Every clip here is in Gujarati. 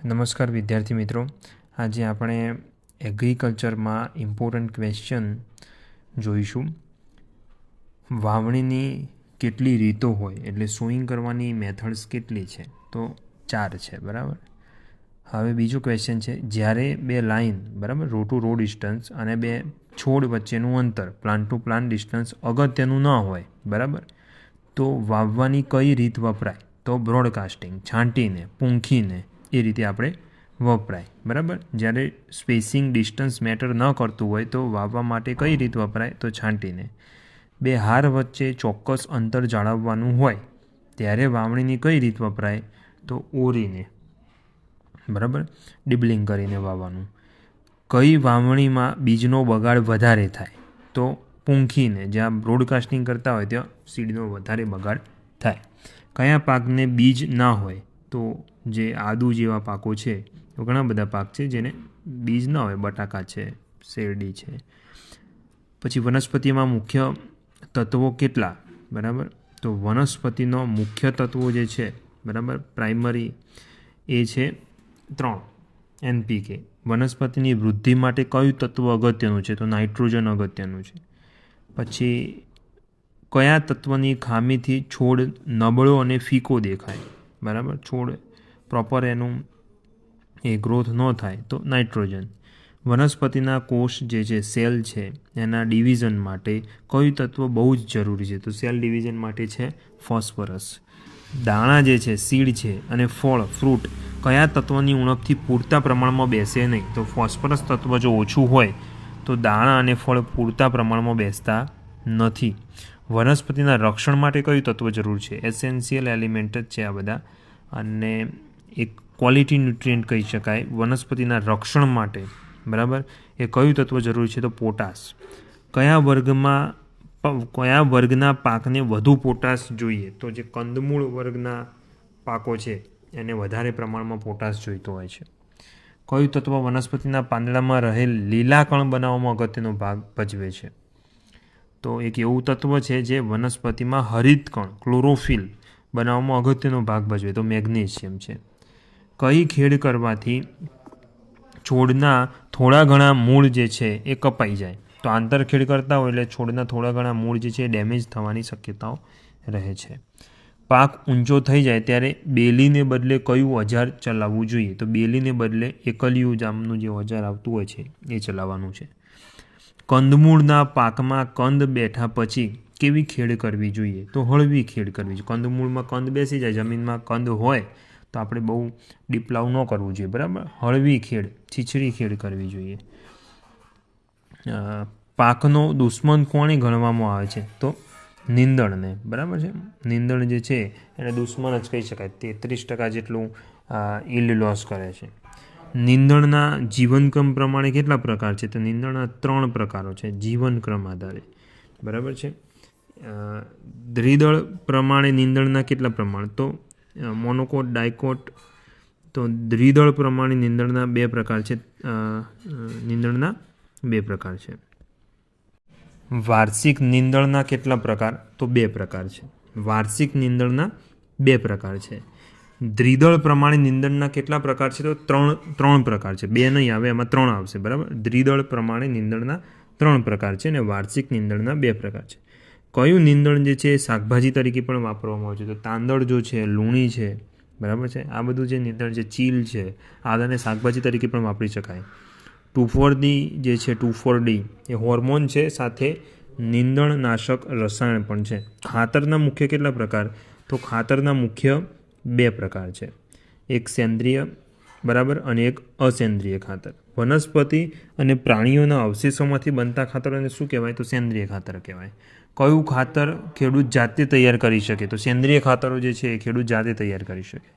નમસ્કાર વિદ્યાર્થી મિત્રો, આજે આપણે એગ્રીકલ્ચરમાં ઇમ્પોર્ટન્ટ ક્વેશ્ચન જોઈશું. વાવણીની કેટલી રીતો હોય એટલે સોઈંગ કરવાની મેથડ્સ કેટલી છે? તો 4 છે, બરાબર. હવે બીજો ક્વેશ્ચન છે, જ્યારે બે લાઈન બરાબર રો ટુ રો ડિસ્ટન્સ અને બે છોડ વચ્ચેનું અંતર પ્લાન્ટ ટુ પ્લાન્ટ ડિસ્ટન્સ અગત્યનું ન હોય બરાબર, તો વાવવાની કઈ રીત વપરાય? તો બ્રોડકાસ્ટિંગ, છાંટીને, પૂંખીને એ રીતે આપણે વપરાય બરાબર. જ્યારે સ્પેસિંગ ડિસ્ટન્સ મેટર ન કરતું હોય તો વાવવા માટે કઈ રીત વપરાય? તો છાંટીને. બે હાર વચ્ચે ચોક્કસ અંતર જાળવવાનું હોય ત્યારે વાવણીની કઈ રીત વપરાય? તો ઓરીને બરાબર, ડિબલિંગ કરીને વાવવાનું. કઈ વાવણીમાં બીજનો બગાડ વધારે થાય? તો પૂંખીને. જ્યાં બ્રોડકાસ્ટિંગ કરતા હોય ત્યાં સીડનો વધારે બગાડ થાય. કયા પાકને બીજ ના હોય? તો જે આદુ જેવા પાકો છે, તો ઘણા બધા પાક છે જેને બીજ ના હોય, બટાકા છે, શેરડી છે. પછી વનસ્પતિમાં મુખ્ય તત્વો કેટલા? બરાબર, તો વનસ્પતિનો મુખ્ય તત્વો જે છે બરાબર પ્રાઇમરી એ છે 3 NPK. વનસ્પતિની વૃદ્ધિ માટે કયું તત્વ અગત્યનું છે? તો નાઇટ્રોજન અગત્યનું છે. પછી કયા તત્વની ખામીથી છોડ નબળો અને ફીકો દેખાય? બરાબર, છોડ પ્રોપર એનું એ ગ્રોથ ન થાય તો નાઇટ્રોજન. વનસ્પતિના કોષ જે છે, સેલ છે, એના ડિવિઝન માટે કયું તત્વ બહુ જ જરૂરી છે? તો સેલ ડિવિઝન માટે છે ફોસ્ફરસ. દાણા જે છે, સીડ છે, અને ફળ ફ્રૂટ કયા તત્વની ઉણપથી પૂરતા પ્રમાણમાં બેસે નહીં? તો ફોસ્ફરસ તત્વ જો ઓછું હોય તો દાણા અને ફળ પૂરતા પ્રમાણમાં બેસતા નથી. વનસ્પતિના રક્ષણ માટે કયું તત્વ જરૂર છે? એસેન્શિયલ એલિમેન્ટ જ છે આ બધા, અને એક ક્વોલિટી ન્યુટ્રિયન્ટ કહી શકાય વનસ્પતિના રક્ષણ માટે બરાબર. એ કયું તત્વ જરૂરી છે? તો પોટાશ. કયા વર્ગના પાકને વધુ પોટાશ જોઈએ? તો જે કંદમૂળ વર્ગના પાકો છે એને વધારે પ્રમાણમાં પોટાશ જોઈતો હોય છે. કયું તત્વ વનસ્પતિના પાંદડામાં રહેલ લીલા કણ બનાવવામાં અગત્યનો ભાગ ભજવે છે? તો એક એવું તત્વ છે જે વનસ્પતિમાં હરિત કણ ક્લોરોફિલ બનાવવામાં અગત્યનો ભાગ ભજવે, તો મેગ્નેશિયમ છે. કઈ ખેડ કરવાથી છોડના થોડા ઘણા મૂળ જે છે એ કપાઈ જાય? તો આંતરખેડ કરતા હોય એટલે છોડના થોડા ઘણા મૂળ જે છે એ ડેમેજ થવાની શક્યતાઓ રહે છે. પાક ઊંચો થઈ જાય ત્યારે બેલીને બદલે કયું ઓજાર ચલાવવું જોઈએ? તો બેલીને બદલે એકલિયું જામનું જે ઓજાર આવતું હોય છે એ ચલાવવાનું છે. કંદમૂળના પાકમાં કંદ બેઠા પછી કેવી ખેડ કરવી જોઈએ? તો હળવી ખેડ કરવી જોઈએ. કંદમૂળમાં કંદ બેસી જાય, જમીનમાં કંદ હોય તો આપણે બહુ ડીપલાવ ન કરવું જોઈએ બરાબર. હળવી ખેડ, છીછરી ખેડ કરવી જોઈએ. પાકનો દુશ્મન કોણે ગણવામાં આવે છે? તો નીંદણને બરાબર છે. નીંદણ જે છે એને દુશ્મન જ કહી શકાય. 33% જેટલું ઈલ્ડ લોસ કરે છે. નીંદણના જીવનક્રમ પ્રમાણે કેટલા પ્રકાર છે? તો નીંદણના 3 પ્રકારો છે જીવનક્રમ આધારે બરાબર છે. દ્વિદળ પ્રમાણે નીંદણના કેટલા પ્રમાણ? તો મોનોકોટ, ડાયકોટ. તો દ્વિદળ પ્રમાણે નીંદણના 2 પ્રકાર છે. નીંદણના 2 પ્રકાર છે. વાર્ષિક નીંદણના કેટલા પ્રકાર? તો 2 પ્રકાર છે. વાર્ષિક નીંદણના 2 પ્રકાર છે. દ્વિદળ પ્રમાણે નીંદણના કેટલા પ્રકાર છે? તો 3 પ્રકાર છે. 2 નહીં આવે, એમાં 3 આવશે બરાબર. દ્વિદળ પ્રમાણે નીંદણના 3 પ્રકાર છે અને વાર્ષિક નીંદણના 2 પ્રકાર છે. કયું નીંદણ જે છે એ શાકભાજી તરીકે પણ વાપરવામાં આવે છે? તો તાંદળ જો છે, લૂણી છે બરાબર છે, આ બધું જે નીંદણ છે, ચીલ છે, આદાને શાકભાજી તરીકે પણ વાપરી શકાય. 2,4-D જે છે, 2,4-D એ હોર્મોન છે, સાથે નીંદણનાશક રસાયણ પણ છે. ખાતરના મુખ્ય કેટલા પ્રકાર? તો ખાતરના મુખ્ય 2 પ્રકાર છે. એક સેન્દ્રિય બરાબર અને એક અસેન્દ્રિય ખાતર. વનસ્પતિ અને પ્રાણીઓના અવશેષોમાંથી બનતા ખાતરોને શું કહેવાય? તો સેન્દ્રિય ખાતર કહેવાય. કયું ખાતર ખેડૂત જાતે તૈયાર કરી શકે? તો સેન્દ્રિય ખાતરો જે છે એ ખેડૂત જાતે તૈયાર કરી શકે.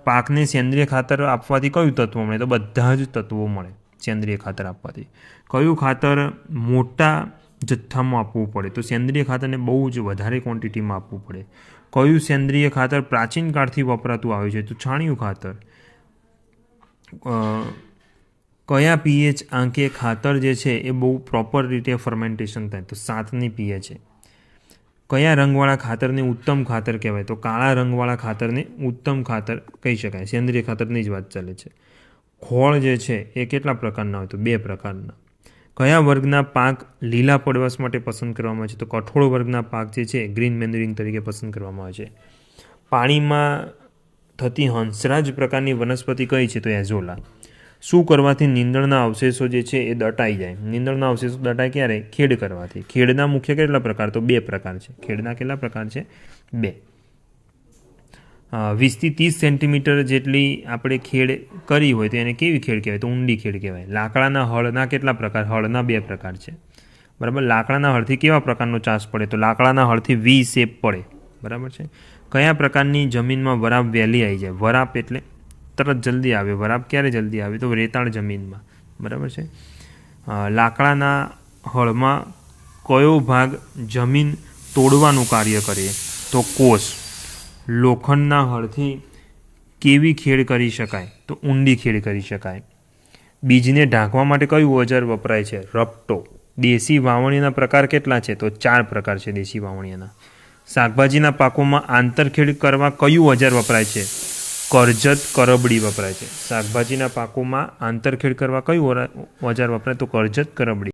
પાકને સેન્દ્રિય ખાતર આપવાથી કયું તત્વો મળે? તો બધા જ તત્વો મળે સેન્દ્રિય ખાતર આપવાથી. કયું ખાતર મોટા જથ્થામાં આપવું પડે? તો સેન્દ્રિય ખાતરને બહુ જ વધારે ક્વોન્ટિટીમાં આપવું પડે. કયું સેન્દ્રિય ખાતર પ્રાચીન કાળથી વપરાતું આવે છે? તો છાણિયું ખાતર. કયા pH આંકે ખાતર જે છે એ બહુ પ્રોપર રીતે ફર્મેન્ટેશન થાય? તો 7ની pH છે. કયા રંગવાળા ખાતરને ઉત્તમ ખાતર કહેવાય? તો કાળા રંગવાળા ખાતરને ઉત્તમ ખાતર કહી શકાય. સેન્દ્રિય ખાતરની જ વાત ચાલે છે. ખોળ જે છે એ કેટલા પ્રકારના હોય? તો 2 પ્રકારના. કયા વર્ગના પાક લીલા પડવાશ માટે પસંદ કરવામાં આવે છે? તો કઠોળ વર્ગના પાક જે છે ગ્રીન મેન્યુરિંગ તરીકે પસંદ કરવામાં આવે છે. પાણીમાં થતી હંસરાજ પ્રકારની વનસ્પતિ કઈ છે? તો એઝોલા. શું કરવાથી નીંદણના અવશેષો જે છે એ દટાઈ જાય? નીંદણના અવશેષો દટાય ક્યારે? ખેડ કરવાથી. ખેડના મુખ્ય કેટલા પ્રકાર? તો 2 પ્રકાર છે. ખેડના કેટલા પ્રકાર છે? 2. 20 થી 30 સેન્ટીમીટર જેટલી આપણે ખેડ કરી હોય તો એને કેવી ખેડ કહેવાય? તો ઊંડી ખેડ કહેવાય. લાકડાના હળના કેટલા પ્રકાર? હળના 2 પ્રકાર છે. બરાબર. લાકડાના હળથી કેવા પ્રકારનો ચાસ પડે? તો લાકડાના હળથી વી શેપ પડે. બરાબર છે. કયા પ્રકારની જમીનમાં વરાપ વહેલી આવી જાય? વરાપ એટલે તરત જલ્દી આવે. વરાપ ક્યારે જલ્દી આવે? તો રેતાળ જમીનમાં. બરાબર છે. લાકડાના હળમાં કયો ભાગ જમીન તોડવાનું કાર્ય કરે? તો કોષ. લોખંડના હળથી કેવી ખેડ કરી શકાય? તો ઊંડી ખેડ કરી શકાય. બીજને ઢાંકવા માટે કયું ઓજાર વપરાય છે? રપટો. દેશી વાવણીના પ્રકાર કેટલા છે? તો 4 પ્રકાર છે દેશી વાવણીના. શાકભાજીના પાકોમાં આંતરખેડ કરવા કયું ઓજાર વપરાય છે? કરજત કરબડી વપરાય છે. શાકભાજીના પાકોમાં આંતરખેડ કરવા કયું ઓજાર વપરાય? તો કરજત કરબડી.